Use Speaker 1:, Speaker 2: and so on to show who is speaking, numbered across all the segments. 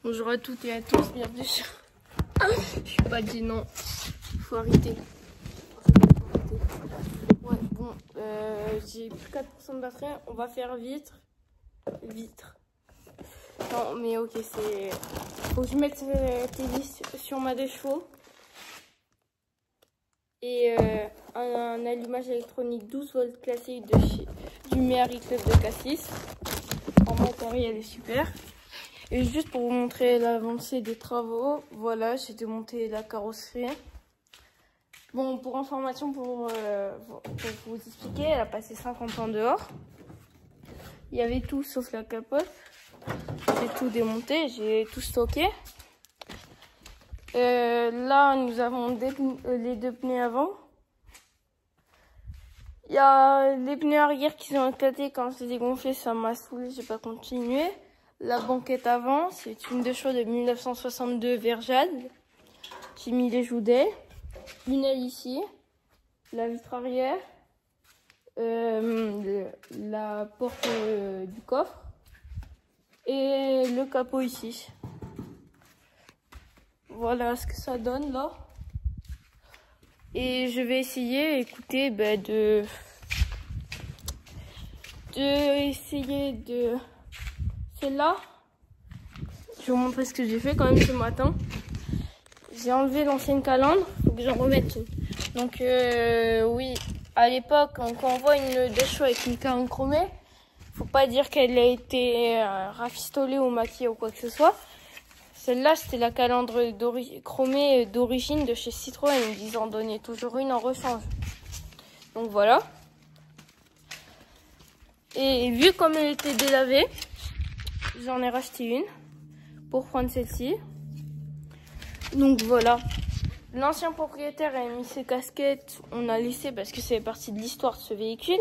Speaker 1: Bonjour à toutes et à tous, bienvenue sur... Je suis pas dit non, faut arrêter. Ouais, bon, j'ai plus 4% de batterie, on va faire vitre. Non, mais ok, c'est... Faut que je mette vis sur ma 2 chevaux. Et un allumage électronique 12 volts classique du Méhari Club de Cassis. En matériel est super. Et juste pour vous montrer l'avancée des travaux, voilà, j'ai démonté la carrosserie. Bon, pour information, pour vous expliquer, elle a passé 50 ans dehors. Il y avait tout sauf la capote. J'ai tout démonté, j'ai tout stocké. Là, nous avons les 2 pneus avant. Il y a les pneus arrière qui sont éclatés quand je les ai gonflés, ça m'a saoulé, j'ai pas continué. La banquette avant, c'est une 2 chevaux de 1962 Verjade. J'ai mis les joudets. Une aile ici. La vitre arrière. La porte du coffre. Et le capot ici. Voilà ce que ça donne là. Et je vais essayer, écoutez, celle-là. Je vais vous montrer ce que j'ai fait quand même ce matin. J'ai enlevé l'ancienne calandre, faut que j'en remette une. Donc oui, à l'époque, quand on voit une 2 chevaux avec une calandre chromée, faut pas dire qu'elle a été rafistolée ou maquillée ou quoi que ce soit. Celle-là, c'était la calandre chromée d'origine de chez Citroën. Ils en donnaient toujours une en rechange. Donc voilà. Et vu comme elle était délavée, j'en ai racheté une pour prendre celle-ci. Donc voilà. L'ancien propriétaire a mis ses casquettes. On a laissé parce que c'est partie de l'histoire de ce véhicule.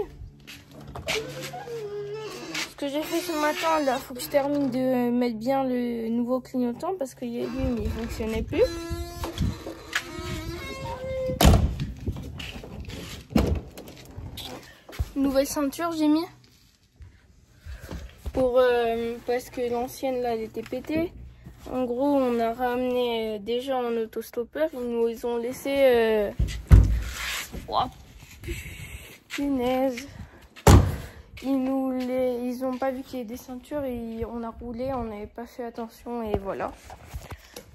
Speaker 1: Ce que j'ai fait ce matin, là, faut que je termine de mettre bien le nouveau clignotant parce que lui, il fonctionnait plus. Nouvelle ceinture, j'ai mis. Parce que l'ancienne, là, elle était pétée. En gros, on a ramené des gens en autostoppeur. Ils nous ont laissé... Oh, punaise. Ils ont pas vu qu'il y avait des ceintures et on a roulé, on n'avait pas fait attention et voilà.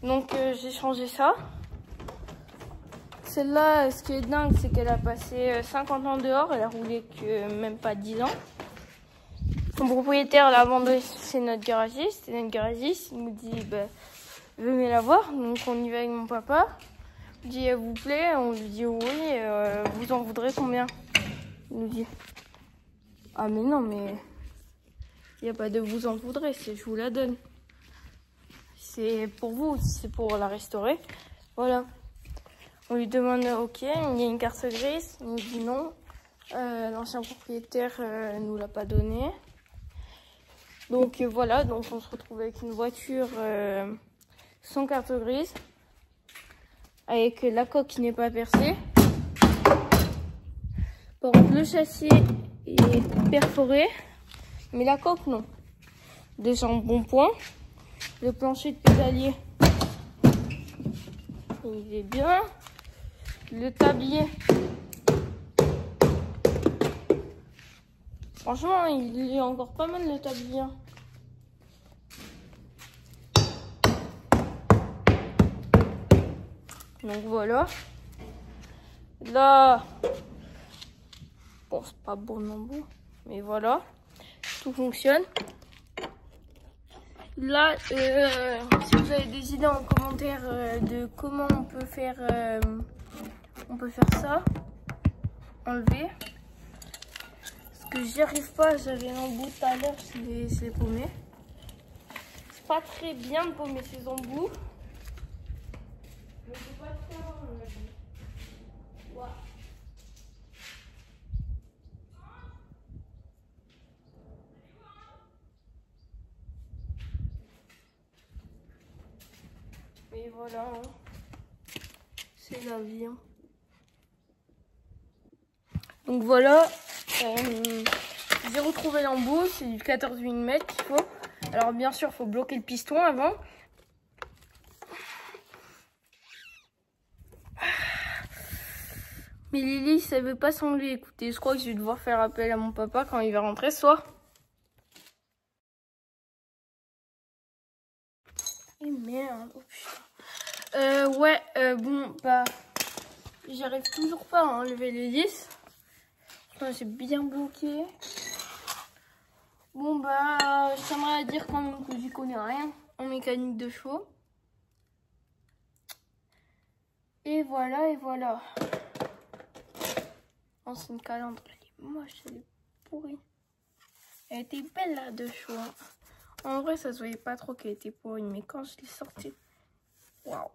Speaker 1: Donc j'ai changé ça. Celle-là, ce qui est dingue, c'est qu'elle a passé 50 ans dehors, elle a roulé que même pas 10 ans. Son propriétaire l'a abandonnée chez notre garagiste. Et notre garagiste, il nous dit, venez la voir. Donc on y va avec mon papa. Il dit, elle vous plaît? On lui dit, oui, vous en voudrez combien? Il nous dit, ah mais non, mais il n'y a pas de vous en voudrez, c'est je vous la donne. C'est pour vous, c'est pour la restaurer. Voilà. On lui demande, ok, il y a une carte grise. Il nous dit non. L'ancien propriétaire nous l'a pas donné. Donc voilà, donc on se retrouve avec une voiture sans carte grise. Avec la coque qui n'est pas percée. Par contre, le châssis est perforé, mais la coque non. Déjà en bon point. Le plancher de pédalier, il est bien. Le tablier, franchement, il est encore pas mal le tablier. Donc voilà. Là, bon, c'est pas bon non plus, mais voilà, tout fonctionne. Là, si vous avez des idées en commentaire de comment on peut faire ça, enlever. Parce que j'y arrive pas, j'avais un bout tout à l'heure, je l'ai paumé. C'est pas très bien de paumer ses embouts. Mais c'est pas très bon, on a dit. Wow. Et voilà, hein. C'est la vie. Hein. Donc voilà, j'ai retrouvé l'embout, c'est du 14 mm qu'il faut. Alors bien sûr, il faut bloquer le piston avant. Mais Lily, ça veut pas s'enlever. Écoutez, je crois que je vais devoir faire appel à mon papa quand il va rentrer ce soir. Et merde, oh putain. Bon, bah, j'arrive toujours pas à enlever l'hélice. J'ai bien bloqué. Bon, bah, j'aimerais dire quand même que j'y connais rien en mécanique de chevaux. Et voilà, et voilà. Oh, c'est une calandre, elle est moche, elle est pourrie. Elle était belle là de chevaux. Hein. En vrai, ça se voyait pas trop qu'elle était pourrie, mais quand je l'ai sortie, waouh.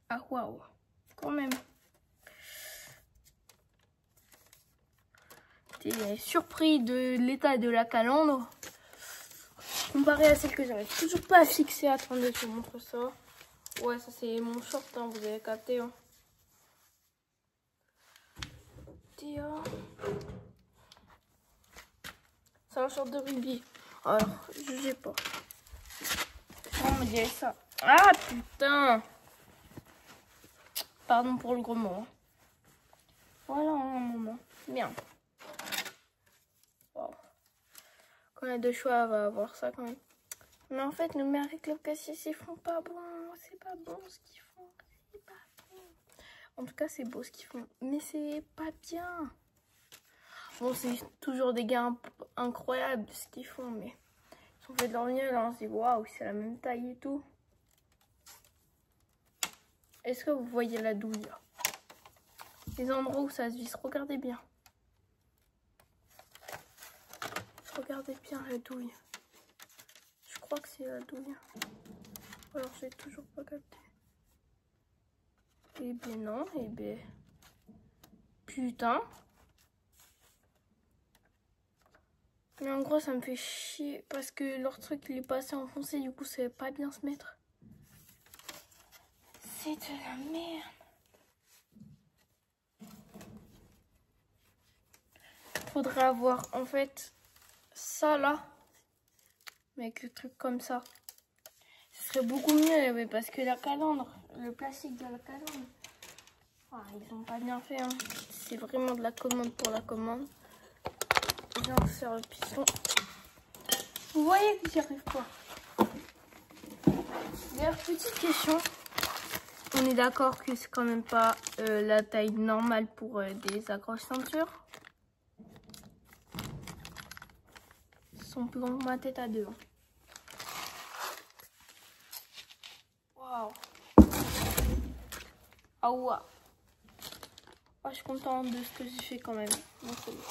Speaker 1: Ah, waouh, quand même. J'étais surpris de l'état de la calandre. Comparé à celle que j'arrive toujours pas à fixer. Attendez, je vous montre ça. Ouais, ça c'est mon short, hein, vous avez capté. Hein. C'est un short de rugby. Alors, jugez pas. On me dirait ça. Ah putain! Pardon pour le gros mot. Hein. Voilà un moment. Merde. Wow. Quand on a deux choix, on va avoir ça quand même. Mais en fait, le Marie Club Cassis, ils font pas bon. C'est pas bon ce qu'ils font. C'est pas bon. En tout cas, c'est beau ce qu'ils font. Mais c'est pas bien. Bon, c'est toujours des gars incroyables ce qu'ils font. Mais ils ont fait de leur mieux. Là, on se dit, waouh, c'est la même taille et tout. Est-ce que vous voyez la douille là? Les endroits où ça se visse, regardez bien. Regardez bien la douille. Je crois que c'est la douille. Alors j'ai toujours pas capté. Eh ben non, eh ben... Putain. Mais en gros ça me fait chier parce que leur truc il est passé enfoncé, du coup ça va pas bien se mettre. C'est de la merde. Faudrait avoir en fait ça là, mais avec le truc comme ça. Ce serait beaucoup mieux, mais parce que la calandre, le plastique de la calandre, ils ont pas bien fait. Hein. C'est vraiment de la commande pour la commande. J'en sers le piston. Vous voyez que j'y arrive pas. D'ailleurs, petite question. On est d'accord que c'est quand même pas la taille normale pour des accroches ceintures. Ils sont plus grands que ma tête à deux. Hein. Waouh. Ah ouais. Oh, je suis contente de ce que j'ai fait quand même. Bon, c'est bon.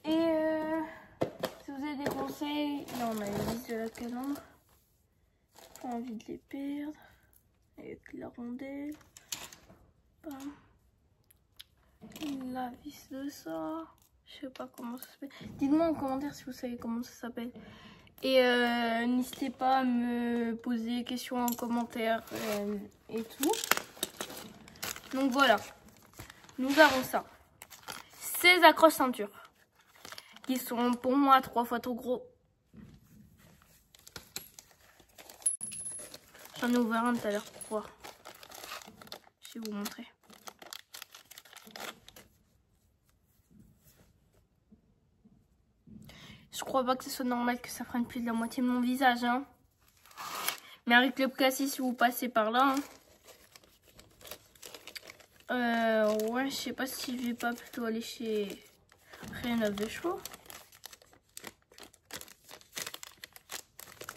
Speaker 1: Et si vous avez des conseils, là on a les vis de la calandre. Pas envie de les perdre. Avec la rondelle. Bam. La vis de ça. Je sais pas comment ça s'appelle. Dites-moi en commentaire si vous savez comment ça s'appelle. Et n'hésitez pas à me poser des questions en commentaire et tout. Donc voilà. Nous avons ça. Ces accroches ceintures. Qui sont pour moi 3 fois trop gros. J'en ai ouvert un tout à l'heure pour voir. Je vais vous montrer. Je crois pas que ce soit normal que ça prenne plus de la moitié de mon visage. Hein. Mais avec le Cassis, si vous passez par là. Hein. Ouais, je sais pas si je vais pas plutôt aller chez Rénov de chevaux.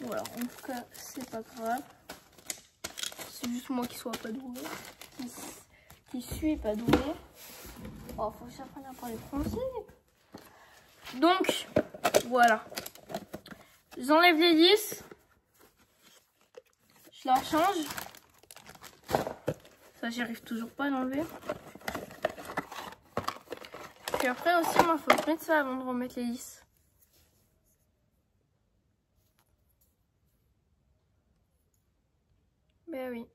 Speaker 1: Voilà, en tout cas, c'est pas grave. C'est juste moi qui soit pas doué. Qui suis pas doué. Oh, faut que j'apprenne à parler français. Donc, voilà. J'enlève les 10. Je la change. Ça, j'y arrive toujours pas à l'enlever. Puis après aussi, moi, faut que je mette ça avant de remettre les 10. Ben oui.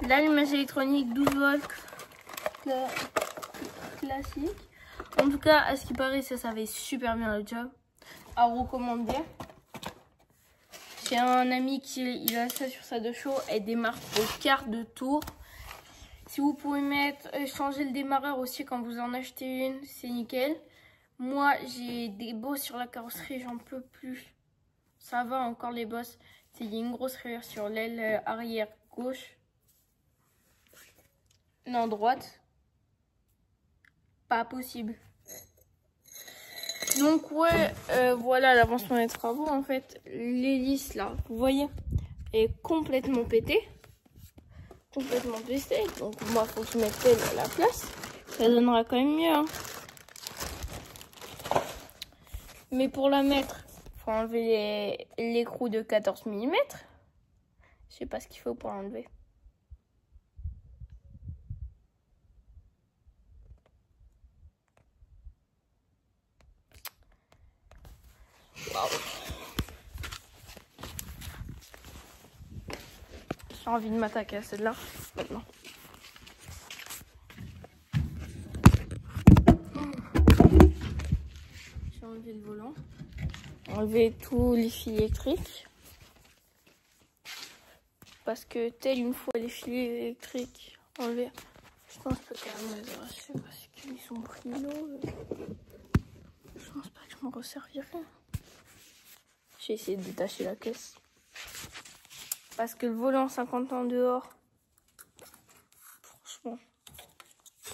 Speaker 1: L'allumage électronique 12 volts classique. En tout cas, à ce qui paraît, ça fait super bien le job. À recommander. Je J'ai un ami il a ça sur sa deux chevaux. Elle démarre au quart de tour. Si vous pouvez changer le démarreur aussi quand vous en achetez une, c'est nickel. Moi, j'ai des bosses sur la carrosserie, j'en peux plus. Ça va encore les bosses. Il y a une grosse rayure sur l'aile arrière gauche. Non, droite. Pas possible. Donc ouais, voilà l'avancement des travaux. En fait, l'hélice là, vous voyez, est complètement pétée. Complètement pétée. Donc moi, faut que je mette elle à la place. Ça donnera quand même mieux. Hein. Mais pour la mettre, faut enlever l'écrou de 14 mm. Je sais pas ce qu'il faut pour l'enlever. Wow. J'ai envie de m'attaquer à celle-là maintenant. J'ai enlevé le volant. Enlever tous les fils électriques. Parce que une fois les fils électriques enlevés, je pense que quand même les arracher parce qu'ils sont pris l'eau. Je pense pas que je m'en resservirai. J'ai essayé de détacher la caisse. Parce que le volant 50 ans dehors, franchement,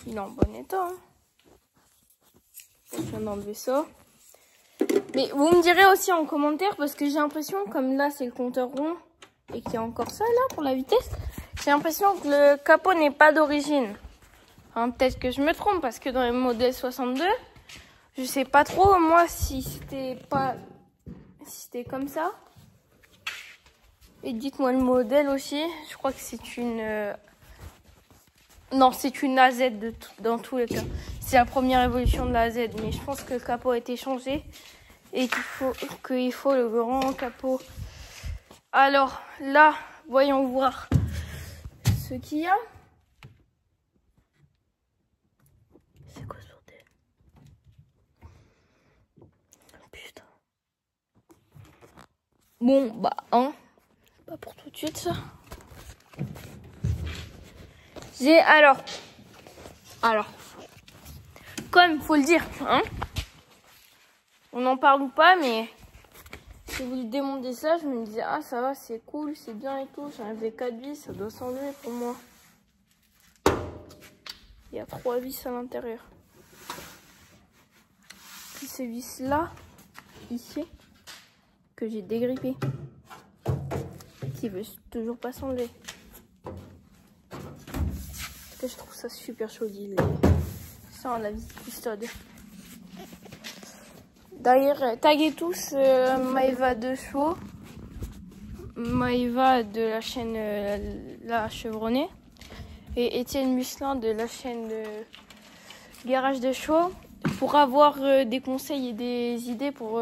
Speaker 1: il est en bon état. Hein. Je viens d'enlever ça. Mais vous me direz aussi en commentaire, parce que j'ai l'impression, comme là c'est le compteur rond, et qu'il y a encore ça là pour la vitesse, j'ai l'impression que le capot n'est pas d'origine. Hein, peut-être que je me trompe, parce que dans les modèles 62, je sais pas trop, moi, si c'était comme ça. Et dites-moi le modèle aussi. Je crois que c'est une... Non, c'est une AZ dans tous les cas. C'est la première évolution de la AZ. Mais je pense que le capot a été changé. Et qu'il faut le grand capot. Alors, là, voyons voir ce qu'il y a. C'est quoi ce bordel? Putain. Bon, bah, hein. Pas pour tout de suite, ça. J'ai alors, comme faut le dire, hein. On en parle ou pas, mais si vous démontez ça, je me disais ah ça va, c'est cool, c'est bien et tout. J'ai enlevé 4 vis, ça doit s'enlever pour moi. Il y a 3 vis à l'intérieur. Puis ces vis là, ici, que j'ai dégrippé, qui veut toujours pas s'enlever. Que je trouve ça super joli, sans la vis custode. D'ailleurs, taguez tous Maëva de chevaux, Maëva de la chaîne La Chevronnée et Étienne Muslin de la chaîne Garage de chevaux pour avoir des conseils et des idées pour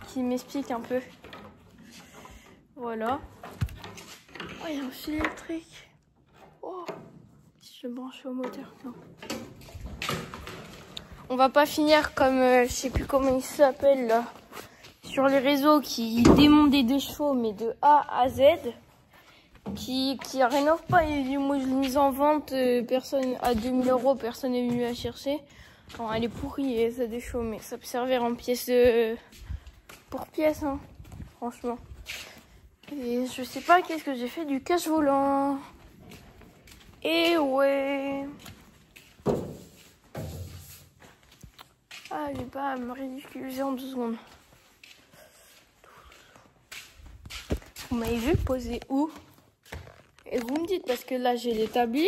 Speaker 1: qu'ils m'expliquent un peu. Voilà. Oh, il y a un fil électrique. Oh, si je le branche au moteur, non. On va pas finir comme, je sais plus comment il s'appelle là, sur les réseaux qui démontent des deux chevaux, mais de A à Z, qui rénove pas. Il dit, moi je l'ai mise en vente, personne à 2000 €, personne n'est venu la chercher. Non, elle est pourrie, ça des chevaux, mais ça peut servir en pièces pour pièces, hein, franchement. Et je sais pas qu'est-ce que j'ai fait du cache volant. Et ouais. Ah, je vais pas me ridiculiser en 2 secondes. Vous m'avez vu poser où? Et vous me dites, parce que là, j'ai l'établi.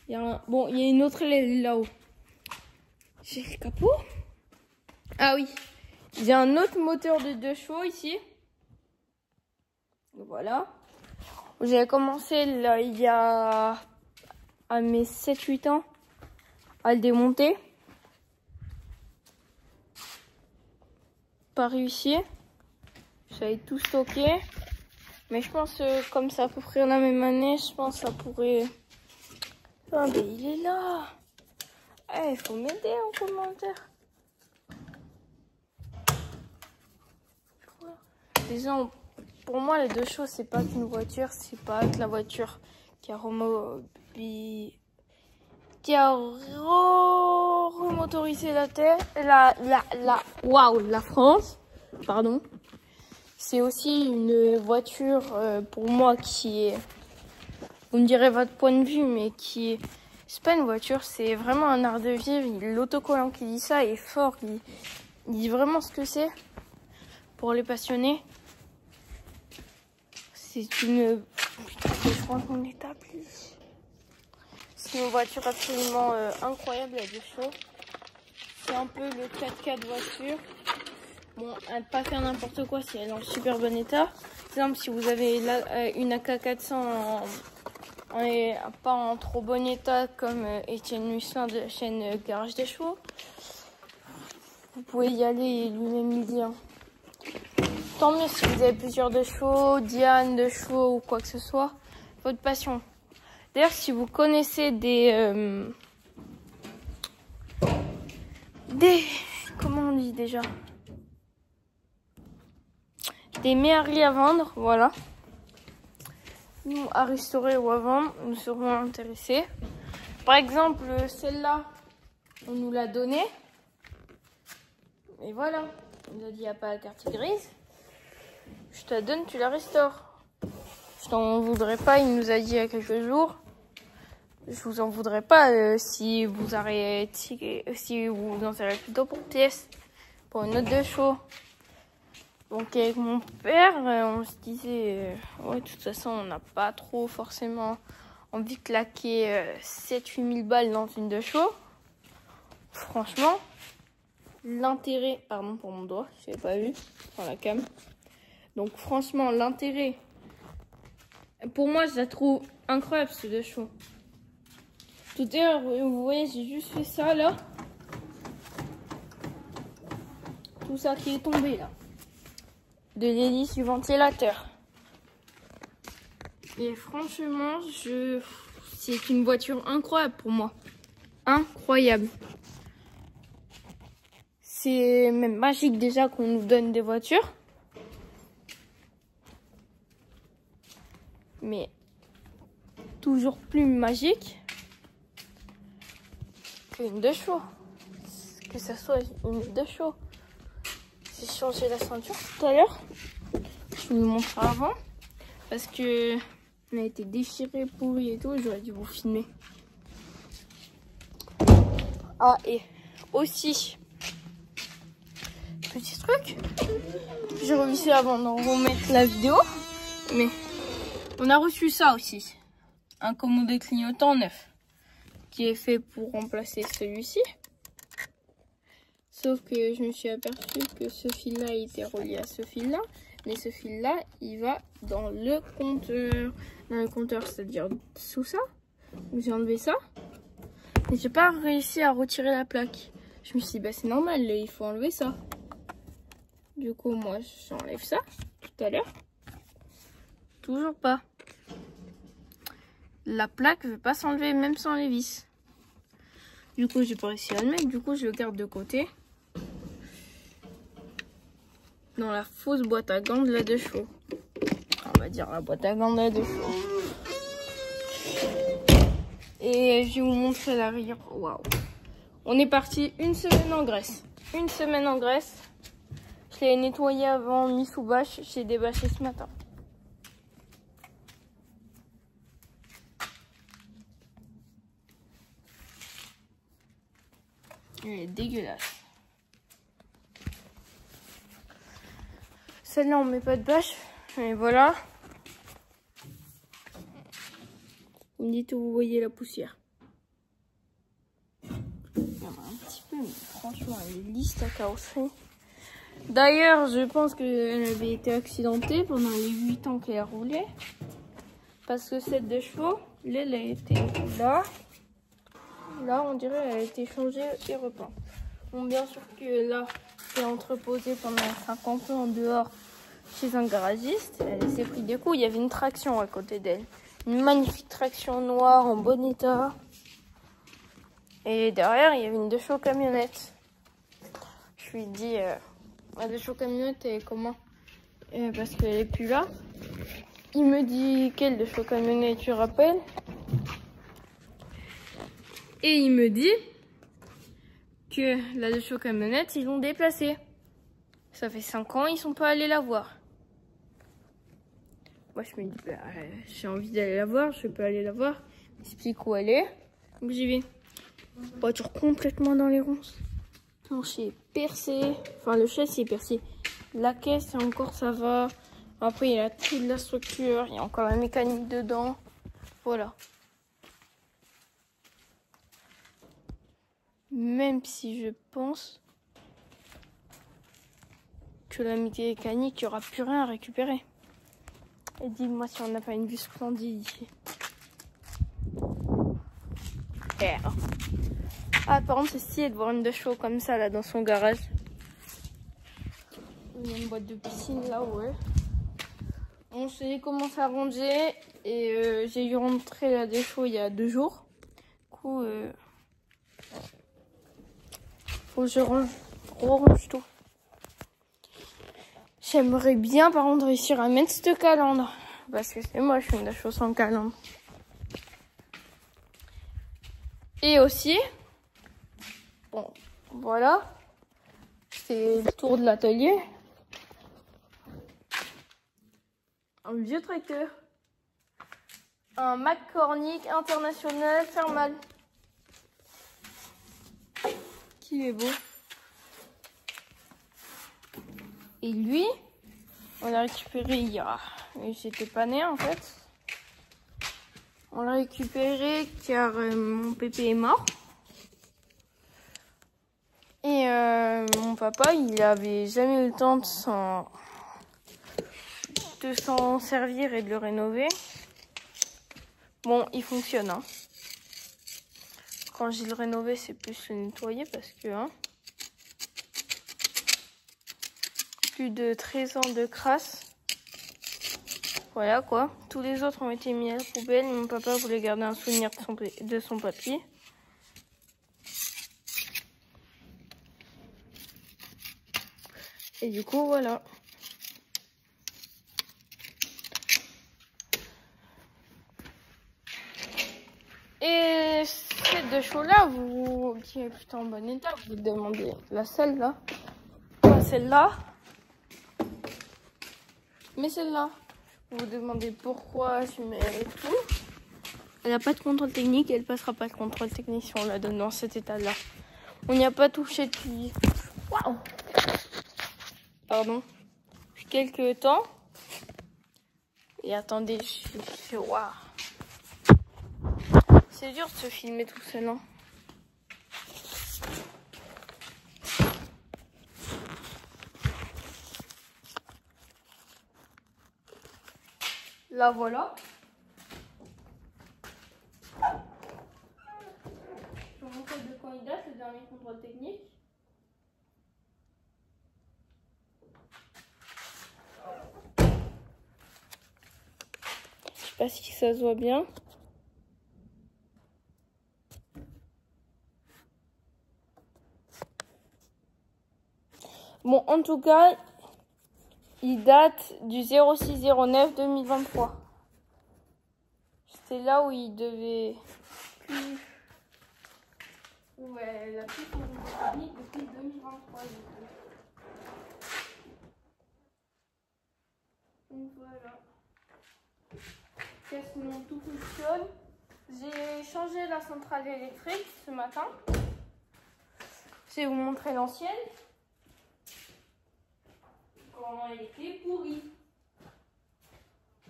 Speaker 1: Bon, il y a une autre aile là-haut. J'ai le capot. Ah oui. J'ai un autre moteur de 2 chevaux ici. Voilà. J'ai commencé là, il y a à mes 7-8 ans à le démonter. Pas réussi. J'avais tout stocké. Mais je pense comme ça à peu près la même année, je pense que ça pourrait... Ah mais il est là. Il faut m'aider en commentaire. Déjà, pour moi, les deux choses, c'est pas qu'une voiture, c'est pas que la voiture qui a remotorisé la Terre, la France, pardon. C'est aussi une voiture, pour moi, qui est, vous me direz votre point de vue, mais qui est, c'est pas une voiture, c'est vraiment un art de vivre. L'autocollant qui dit ça est fort, il dit vraiment ce que c'est pour les passionnés. C'est une, putain, je crois qu'on établit. C'est une voiture absolument incroyable à deux chevaux. C'est un peu le 4x4 voiture. Bon, à ne pas faire n'importe quoi si elle est en super bon état. Par exemple, si vous avez une AK400 pas en trop bon état comme Étienne Muslin de la chaîne Garage des Chevaux, vous pouvez y aller et lui-même il dit. Hein. Tant mieux si vous avez plusieurs de chevaux, Diane de chevaux ou quoi que ce soit, votre passion. D'ailleurs, si vous connaissez des comment on dit déjà, des méharies à vendre, voilà. Nous, à restaurer ou à vendre, nous serons intéressés. Par exemple, celle-là, on nous l'a donnée. Et voilà, on nous a dit il n'y a pas la carte grise. Je te la donne, tu la restaures. Je t'en voudrais pas, il nous a dit il y a quelques jours. Je vous en voudrais pas si vous arrêtez, si vous en serez plutôt pour pièce, pour une autre de chevaux. Donc avec mon père, on se disait, ouais, de toute façon, on n'a pas trop forcément envie de claquer 7-8 000 balles dans une de chevaux. Franchement, l'intérêt, pardon pour mon doigt, je l'avais pas vu dans la cam. Donc franchement, l'intérêt, pour moi, je la trouve incroyable, ce de chevaux. Tout à l'heure, vous voyez, j'ai juste fait ça là. Tout ça qui est tombé là. De l'hélice du ventilateur. Et franchement, c'est une voiture incroyable pour moi. Incroyable. C'est même magique déjà qu'on nous donne des voitures. Mais toujours plus magique qu'une de chevaux. Que ça soit une de chevaux. J'ai changé la ceinture tout à l'heure. Je vous montre avant. Parce que elle a été déchirée, pourrie et tout. J'aurais dû vous filmer. Ah, et aussi, petit truc. J'ai revu avant de remettre la vidéo. Mais on a reçu ça aussi. Un commandé clignotant neuf. Qui est fait pour remplacer celui-ci. Sauf que je me suis aperçue que ce fil-là était relié à ce fil-là. Mais ce fil-là, il va dans le compteur. Dans le compteur, c'est-à-dire sous ça. Donc j'ai enlevé ça. Mais j'ai pas réussi à retirer la plaque. Je me suis dit, bah c'est normal, il faut enlever ça. Du coup, moi, j'enlève ça tout à l'heure. Toujours pas. La plaque ne veut pas s'enlever, même sans les vis. Du coup, j'ai pas réussi à le mettre. Du coup, je le garde de côté. Dans la fausse boîte à gants de la 2 chevaux. On va dire la boîte à gants de la 2 chevaux. Et je vais vous montrer l'arrière. Waouh. On est parti une semaine en Grèce. Une semaine en Grèce. Je l'ai nettoyé avant, mis sous bâche. J'ai débâché ce matin. Elle est dégueulasse. Celle-là, on met pas de bâche. Et voilà. Vous me dites où vous voyez la poussière. Il y en a un petit peu, mais franchement, elle est lisse la carrosserie. D'ailleurs, je pense qu'elle avait été accidentée pendant les 8 ans qu'elle a roulé. Parce que cette 2 chevaux, l'aile a été là. Là, on dirait qu'elle a été changée et repeinte. Bon, bien sûr que là, c'est entreposé pendant 50 ans en dehors chez un garagiste. Elle s'est pris des coups. Il y avait une traction à côté d'elle. Une magnifique traction noire en bon état. Et derrière, il y avait une 2 chevaux camionnette. Je lui ai dit, la 2 chevaux camionnette, elle est comment? parce qu'elle est plus là. Il me dit quelle de chaud camionnette tu rappelles. Et il me dit que la de chaud camionnette, ils l'ont déplacée. Ça fait 5 ans, ils sont pas allés la voir. Moi, je me dis, bah, j'ai envie d'aller la voir, je peux aller la voir. Il m'explique où elle est. Donc j'y vais. Voiture complètement dans les ronces. Le plancher est percé. Enfin, le châssis est percé. La caisse, encore, ça va. Après, il y a toute la structure. Il y a encore la mécanique dedans. Voilà. Même si je pense que la mécanique, il n'y aura plus rien à récupérer. Et dis-moi si on n'a pas une vue splendide ici. Ah, par contre, c'est stylé de voir une de chevaux comme ça là dans son garage. Il y a une boîte de piscine là, ouais. On s'est commencé à ranger et j'ai eu rentré la des chevaux il y a 2 jours. Du coup, faut que je range tout. J'aimerais bien par contre réussir à mettre ce calandre. Parce que c'est moche une chose sans calandre. Et aussi, bon, voilà. C'est le tour de l'atelier. Un vieux tracteur. Un McCormick International Thermal. Qui est beau. Et lui, on l'a récupéré hier. J'étais pas née en fait. On l'a récupéré car mon pépé est mort. Et mon papa, il avait jamais eu le temps de s'en servir et de le rénover. Bon, il fonctionne. Hein. Quand j'ai le rénové, c'est plus le nettoyer parce que... Hein, plus de 13 ans de crasse. Voilà quoi. Tous les autres ont été mis à la poubelle. Mon papa voulait garder un souvenir de son papier. Et du coup, voilà. Et ces 2 chevaux-là, qui est plutôt en bon état, vous demandez la celle-là. Pas celle-là. Mais celle-là. Vous vous demandez pourquoi je mets tout. Elle n'a pas de contrôle technique et elle passera pas de contrôle technique si on la donne dans cet état-là. On n'y a pas touché depuis... Waouh! Pardon. Depuis quelques temps. Et attendez, je waouh. C'est dur de se filmer tout seul, hein. Là, voilà. Je vous montre de quand il date, le dernier contrôle technique. Je sais pas si ça se voit bien. Bon, en tout cas, il date du 06/09/2023. C'était là où il devait plus... Ouais, la plus technique depuis 2023. Donc voilà. Sinon tout fonctionne. J'ai changé la centrale électrique ce matin. Je vais vous montrer l'ancienne. Comment elle était pourrie.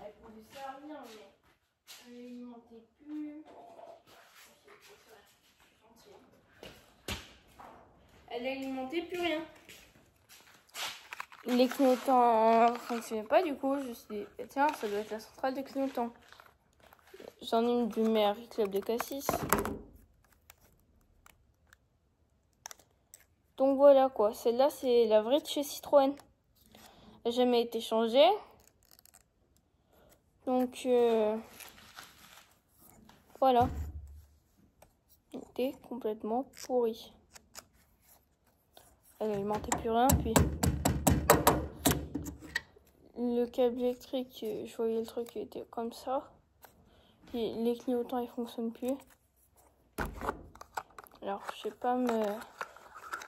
Speaker 1: Elle pouvait servir, mais elle n'alimentait plus. Elle n'alimentait plus rien. Les clignotants ne fonctionnaient pas, du coup, je me suis dit, tiens, ça doit être la centrale de clignotants. J'en ai une du Merry Club de Cassis. Donc voilà quoi, celle-là c'est la vraie de chez Citroën. Elle n'a jamais été changée. Donc voilà. Elle était complètement pourrie. Elle n'alimentait plus rien, puis le câble électrique, je voyais le truc qui était comme ça. Et les clignotants, ils fonctionnent plus. Alors, je sais pas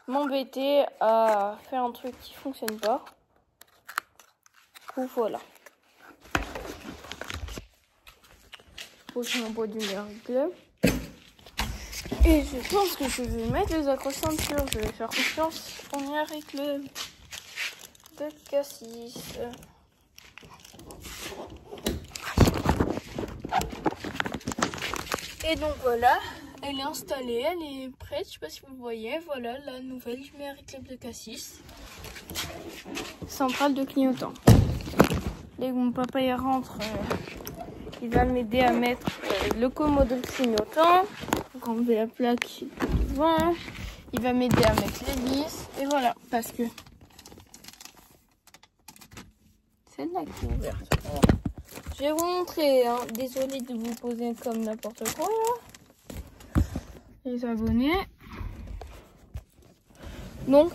Speaker 1: m'embêter à faire un truc qui fonctionne pas. Du coup, voilà. Prochain bois du miracle. Et je pense que je vais mettre les accroche-ceintures. Je vais faire confiance au miracle de Cassis. Et donc voilà, elle est installée, elle est prête. Je sais pas si vous voyez. Voilà la nouvelle du miracle de Cassis. Centrale de clignotant. Dès que mon papa y rentre, il va m'aider à mettre le commodo de clignotant. Donc on met la plaque devant. Il va m'aider à mettre les vis. Et voilà, parce que celle-là qui est ouverte. Je vais vous montrer, hein. Désolée de vous poser comme n'importe quoi là. Les abonnés. Donc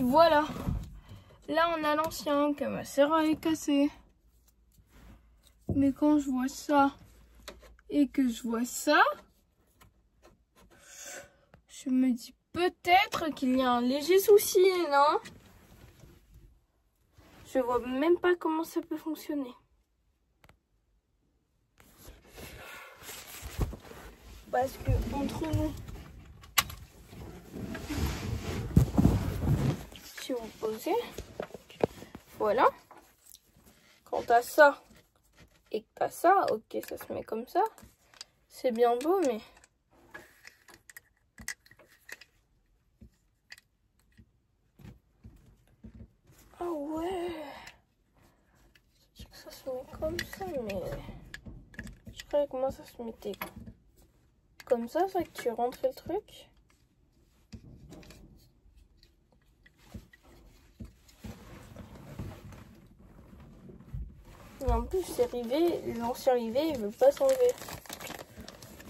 Speaker 1: voilà. Là on a l'ancien que ma sœur avait cassé. Mais quand je vois ça et que je vois ça, je me dis peut-être qu'il y a un léger souci, non? Je vois même pas comment ça peut fonctionner. Parce que entre nous, si vous posez, voilà. Quand t'as ça et que t'as ça, ok, ça se met comme ça. C'est bien beau, mais ah ouais, ça se met comme ça, mais je croyais que moi ça se mettait comme ça que tu rentrais le truc. Et en plus c'est rivé, l'ancien rivet il veut pas s'enlever.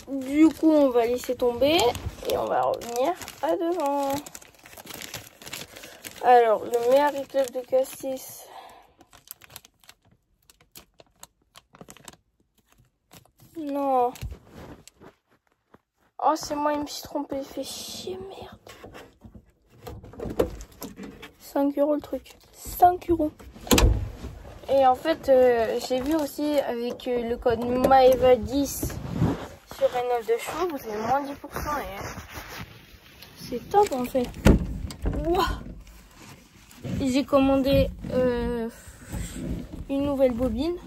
Speaker 1: Du coup on va laisser tomber et on va revenir à devant. Alors le meilleur club de Cassis. Non. Oh c'est moi, il me suis trompé, il fait chier, merde. 5 € le truc. 5 €. Et en fait, j'ai vu aussi avec le code MAEVA10 sur Rénov de Chaux, vous avez moins 10% et c'est top en fait. Ouah. J'ai commandé une nouvelle bobine.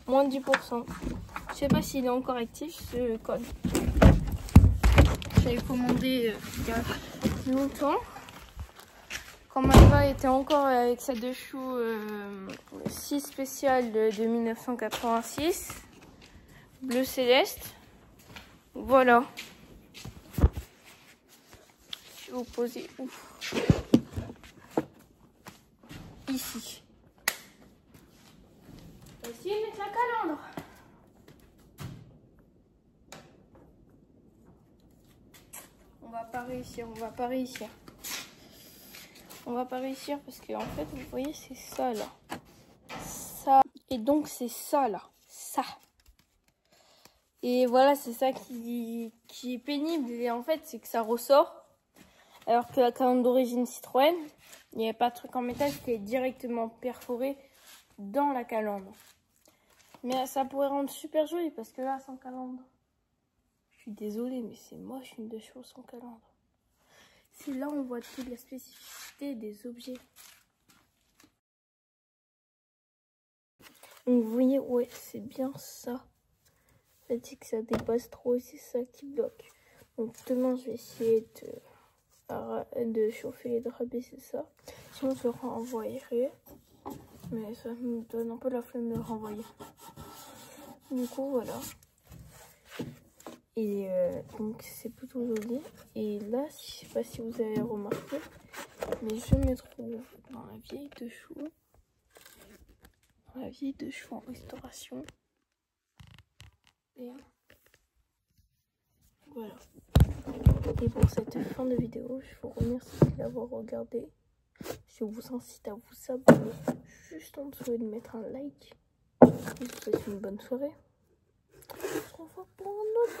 Speaker 1: Moins 10%. Je sais pas s'il est encore actif ce code. J'avais commandé il y a longtemps. Quand Maëva était encore avec sa deux choux 6 spécial de 1986. Bleu céleste. Voilà. Je vais vous poser où? Ici. On va essayer de mettre la calandre. On va pas réussir, on va pas réussir. On va pas réussir parce que en fait, vous voyez, c'est ça là. Ça. Et donc c'est ça là. Ça. Et voilà, c'est ça qui est pénible. Et en fait, c'est que ça ressort. Alors que la calandre d'origine Citroën, il n'y avait pas de truc en métal, c'était directement perforé dans la calandre. Mais ça pourrait rendre super joli parce que là, sans calandre. Je suis désolée, mais c'est moche une deux chevaux sans calandre. C'est là où on voit toute la spécificité des objets. Donc vous voyez, ouais, c'est bien ça. C'est que ça dépasse trop et c'est ça qui bloque. Donc demain, je vais essayer de chauffer et de rabaisser ça. Sinon, je le renvoyerai. Mais ça me donne un peu la flemme de le renvoyer. Du coup, voilà. Et donc c'est plutôt joli. Et là, je sais pas si vous avez remarqué, mais je me trouve dans la vieille de chou. Dans la vieille de chou en restauration. Et voilà. Et pour cette fin de vidéo, je vous remercie d'avoir regardé. Je vous incite à vous abonner juste en dessous et de mettre un like. Je vous souhaite une bonne soirée. On se revoit pour un autre.